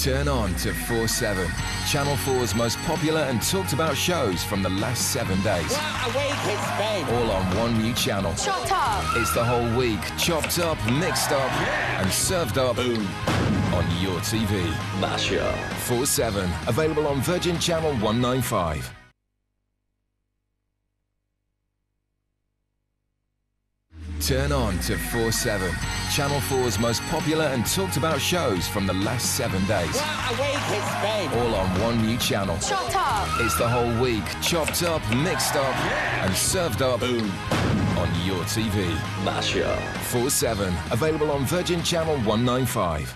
Turn on to 4/7, Channel 4's most popular and talked about shows from the last 7 days. What a week it's been! All on one new channel. Shut up! It's the whole week, chopped up, mixed up, and served up. Boom. On your TV. Mash up. 4/7, available on Virgin Channel 195. Turn on to 4/7, Channel 4's most popular and talked about shows from the last 7 days. What a week it's been! All on one new channel. Shut up! It's the whole week, chopped up, mixed up, and served up. Boom. On your TV. Mash up. 4/7, available on Virgin Channel 195.